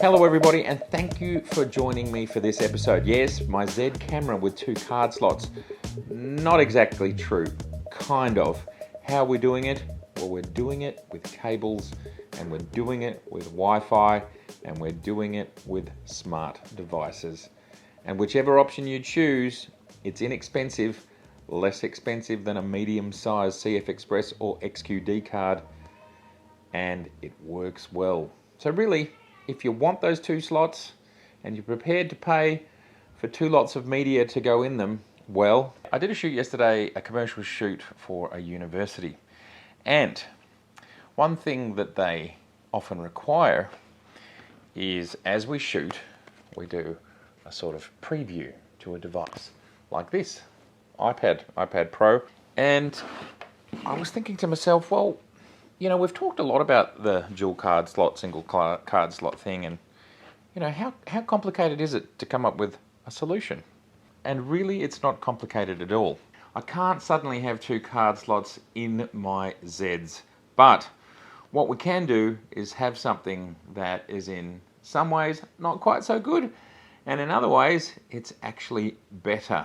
Hello everybody, and thank you for joining me for this episode. Yes, my Z camera with 2 card slots. Not exactly true, kind of. How are we doing it? Well, we're doing it with cables, and we're doing it with Wi-Fi, and we're doing it with smart devices. And whichever option you choose, it's inexpensive, less expensive than a medium-sized CFEXPRESS or XQD card, and it works well. So really, if you want those 2 slots and you're prepared to pay for 2 lots of media to go in them, well, I did a shoot yesterday, a commercial shoot for a university. And one thing that they often require is, as we shoot, we do a sort of preview to a device like this, iPad Pro. And I was thinking to myself, well, you know, we've talked a lot about the dual card slot, single card slot thing, and you know, how complicated is it to come up with a solution? And really, it's not complicated at all. I can't suddenly have 2 card slots in my Zs, but what we can do is have something that is in some ways not quite so good, and in other ways, it's actually better.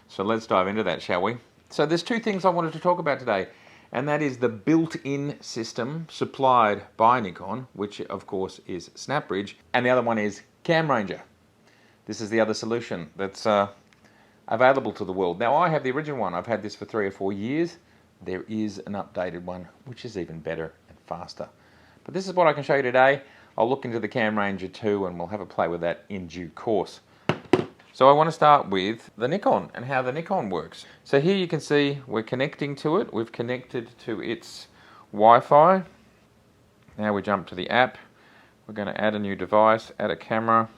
So let's dive into that, shall we? So there's 2 things I wanted to talk about today, and that is the built-in system supplied by Nikon, which of course is SnapBridge, and the other one is CamRanger. This is the other solution that's available to the world. Now, I have the original one. I've had this for 3 or 4 years. There is an updated one, which is even better and faster. But this is what I can show you today. I'll look into the CamRanger too, and we'll have a play with that in due course. So I want to start with the Nikon and how the Nikon works. So here you can see we're connecting to it. We've connected to its Wi-Fi. Now we jump to the app. We're going to add a new device, add a camera.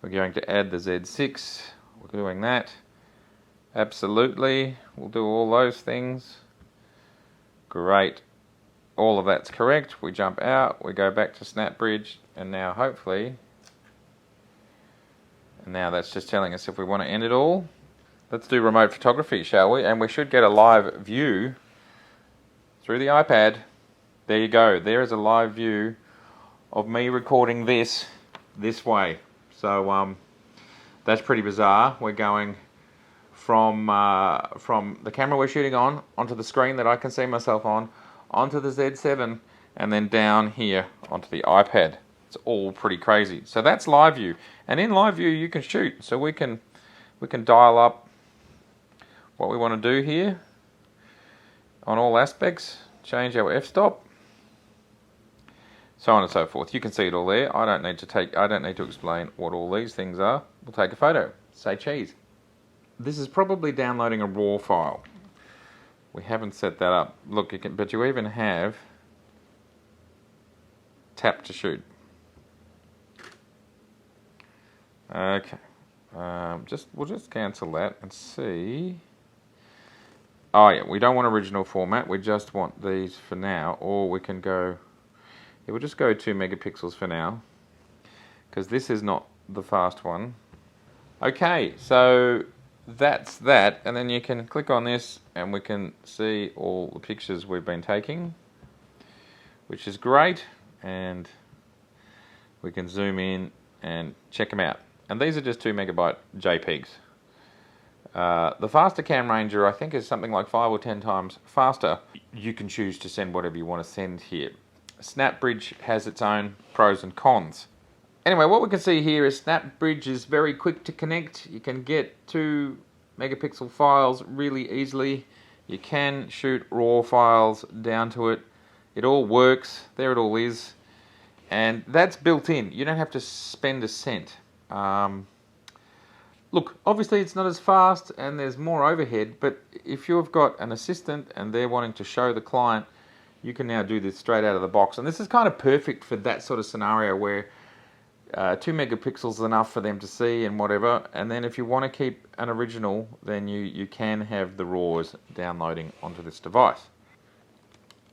We're going to add the Z6. We're doing that. Absolutely. We'll do all those things. Great. All of that's correct. We jump out. We go back to SnapBridge. And now hopefully... And now that's just telling us if we want to end it all. Let's do remote photography, shall we? And we should get a live view through the iPad. There you go. There is a live view of me recording this way. So that's pretty bizarre. We're going from the camera we're shooting on, onto the screen that I can see myself on, onto the Z7, and then down here onto the iPad. It's all pretty crazy. So that's live view, and in live view you can shoot. So we can dial up what we want to do here on all aspects, change our f-stop, so on and so forth. You can see it all there. I don't need to explain what all these things are. We'll take a photo. Say cheese. This is probably downloading a RAW file. We haven't set that up. Look, but you even have tap to shoot. Okay, we'll just cancel that and see. Oh yeah, we don't want original format. We just want these for now, or we can go. Yeah, we'll just go 2 megapixels for now, because this is not the fast one. Okay, so that's that, and then you can click on this, and we can see all the pictures we've been taking, which is great, and we can zoom in and check them out. And these are just 2 megabyte JPEGs. The faster CamRanger, I think, is something like 5 or 10 times faster. You can choose to send whatever you want to send here. SnapBridge has its own pros and cons. Anyway, what we can see here is SnapBridge is very quick to connect. You can get 2 megapixel files really easily. You can shoot RAW files down to it. It all works. There it all is. And that's built in. You don't have to spend a cent. Look, obviously it's not as fast and there's more overhead, but if you've got an assistant and they're wanting to show the client, you can now do this straight out of the box. And this is kind of perfect for that sort of scenario where 2 megapixels is enough for them to see and whatever. And then if you want to keep an original, then you can have the RAWs downloading onto this device.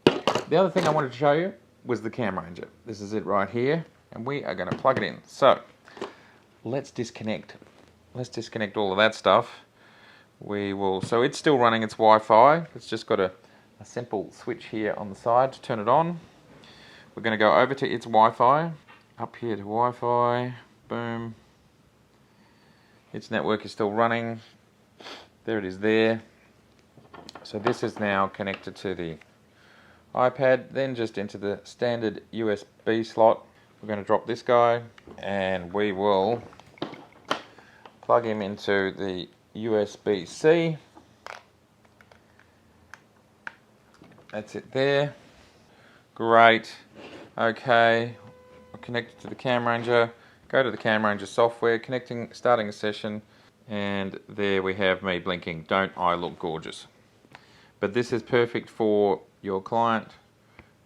The other thing I wanted to show you was the CamRanger. This is it right here, and we are going to plug it in. So let's disconnect. Let's disconnect all of that stuff. So it's still running its Wi-Fi. It's just got a simple switch here on the side to turn it on. We're going to go over to its Wi-Fi, up here to Wi-Fi, boom. Its network is still running. There it is there. So this is now connected to the iPad, then just into the standard USB slot. We're going to drop this guy and we will plug him into the USB-C. That's it there. Great. Okay, we're connected to the CamRanger. Go to the CamRanger software, starting a session, and there we have me blinking. Don't I look gorgeous? But this is perfect for your client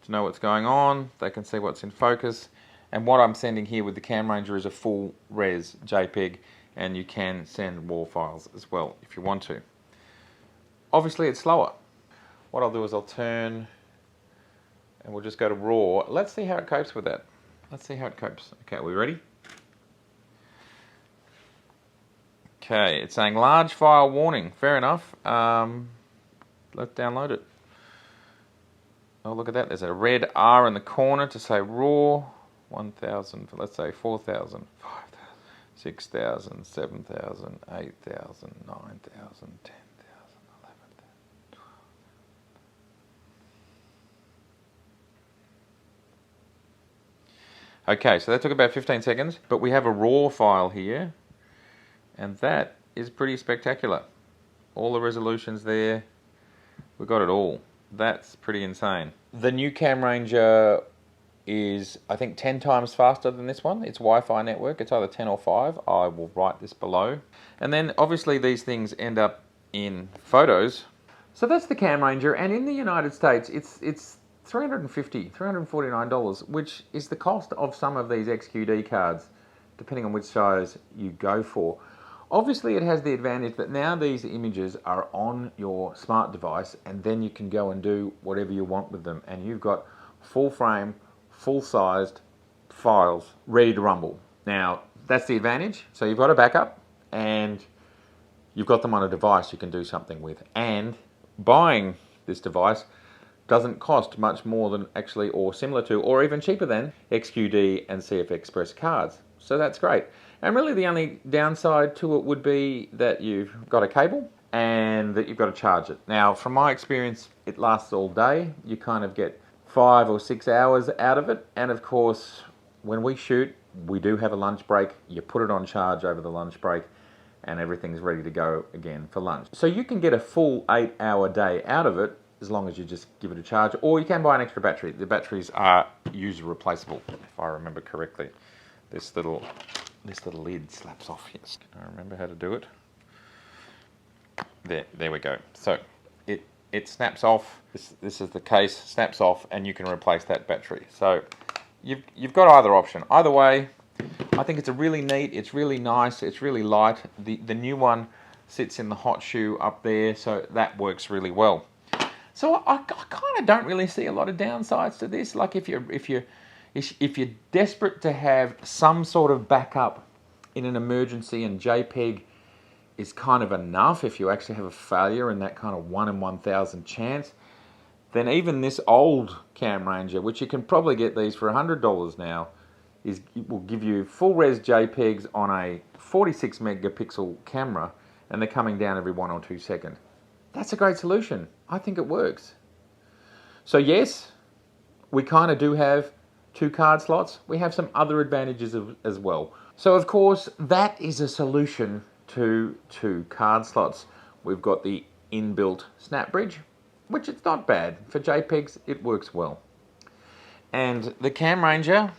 to know what's going on. They can see what's in focus. And what I'm sending here with the CamRanger is a full res JPEG, and you can send WAR files as well if you want to. Obviously it's slower. What I'll do is I'll turn and we'll just go to RAW. Let's see how it copes with that. Let's see how it copes. Okay, are we ready? Okay, it's saying large file warning. Fair enough. Let's download it. Oh, look at that. There's a red R in the corner to say RAW. 1,000, let's say 4,000, 5,000, 6,000, 7,000, 8,000, 9,000, 10,000, 11,000. Okay, so that took about 15 seconds, but we have a RAW file here, and that is pretty spectacular. All the resolutions there, we got it all. That's pretty insane. The new CamRanger is, I think, 10 times faster than this one. It's Wi-Fi network. It's either 10 or 5. I will write this below. And then obviously these things end up in photos. So that's the CamRanger, and in the United States it's $349, which is the cost of some of these XQD cards, depending on which size you go for. Obviously it has the advantage that now these images are on your smart device, and then you can go and do whatever you want with them, and you've got full frame, full-sized files ready to rumble. Now, that's the advantage. So you've got a backup and you've got them on a device you can do something with. And buying this device doesn't cost much more than actually, or similar to, or even cheaper than XQD and CFEXPRESS cards. So that's great. And really the only downside to it would be that you've got a cable and that you've got to charge it. Now, from my experience, it lasts all day. You kind of get 5 or 6 hours out of it, and of course when we shoot we do have a lunch break. You put it on charge over the lunch break and everything's ready to go again for lunch. So you can get a full 8-hour day out of it as long as you just give it a charge, or you can buy an extra battery. The batteries are user replaceable, if I remember correctly. This little lid slaps off. Yes, can I remember how to do it? There we go. So it snaps off. This is the case, snaps off, and you can replace that battery. So you've got either option. Either way, I think it's a really neat, it's really nice, it's really light. The new one sits in the hot shoe up there, so that works really well. So I kind of don't really see a lot of downsides to this. Like if you're desperate to have some sort of backup in an emergency, and JPEG is kind of enough if you actually have a failure in that kind of 1 in 1,000 chance, then even this old CamRanger, which you can probably get these for $100 now, it will give you full res JPEGs on a 46 megapixel camera, and they're coming down every 1 or 2 seconds. That's a great solution. I think it works. So yes, we kind of do have 2 card slots. We have some other advantages as well. So of course, that is a solution to 2 card slots. We've got the inbuilt SnapBridge, which it's not bad. For JPEGs, it works well. And the CamRanger,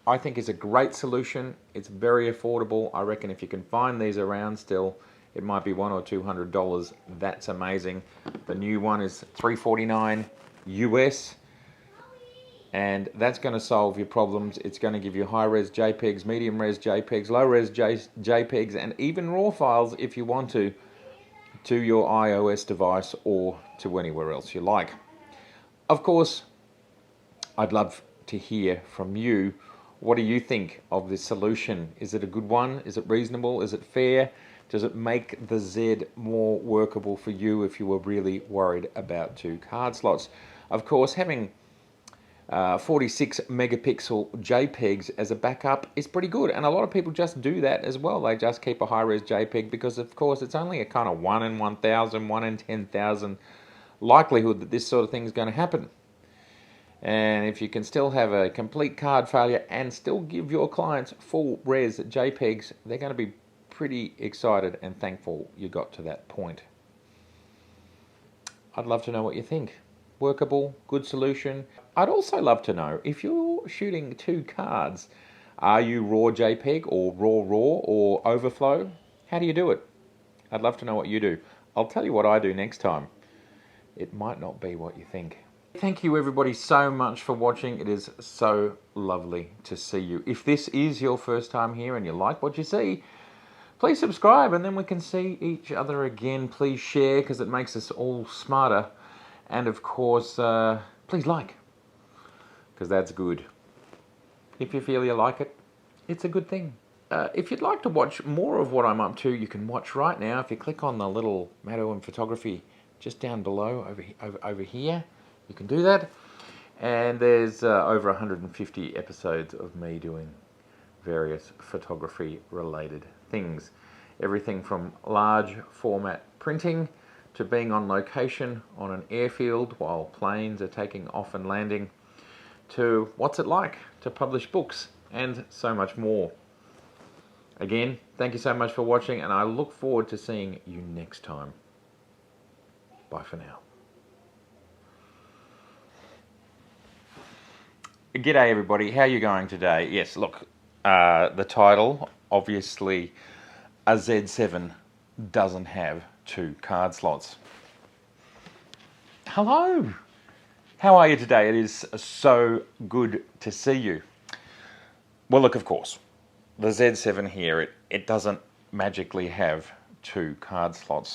I think, is a great solution. It's very affordable. I reckon if you can find these around still, it might be $100 or $200. That's amazing. The new one is $349 US. And that's going to solve your problems. It's going to give you high-res JPEGs, medium-res JPEGs, low-res JPEGs, and even RAW files if you want to your iOS device or to anywhere else you like. Of course, I'd love to hear from you. What do you think of this solution? Is it a good one? Is it reasonable? Is it fair? Does it make the Z more workable for you if you were really worried about 2 card slots? Of course, having 46 megapixel JPEGs as a backup is pretty good, and a lot of people just do that as well. They just keep a high-res JPEG because, of course, it's only a kind of 1 in 1,000, 1 in 10,000 likelihood that this sort of thing is going to happen. And if you can still have a complete card failure and still give your clients full res JPEGs, they're going to be pretty excited and thankful you got to that point. I'd love to know what you think. Workable, good solution. I'd also love to know, if you're shooting 2 cards, are you raw JPEG or raw or overflow? How do you do it? I'd love to know what you do. I'll tell you what I do next time. It might not be what you think. Thank you everybody so much for watching. It is so lovely to see you. If this is your first time here and you like what you see, please subscribe and then we can see each other again. Please share because it makes us all smarter. And of course, please like, because that's good. If you feel you like it, it's a good thing. If you'd like to watch more of what I'm up to, you can watch right now. If you click on the little Matt Irwin photography just down below over here, you can do that. And there's over 150 episodes of me doing various photography related things. Everything from large format printing to being on location on an airfield while planes are taking off and landing, to what's it like to publish books, and so much more. Again, thank you so much for watching, and I look forward to seeing you next time. Bye for now. G'day everybody, how are you going today? Yes, look, the title, obviously a Z7 doesn't have 2 card slots. Hello, how are you today? It is so good to see you. Well, look, of course, the Z7 here, it doesn't magically have 2 card slots.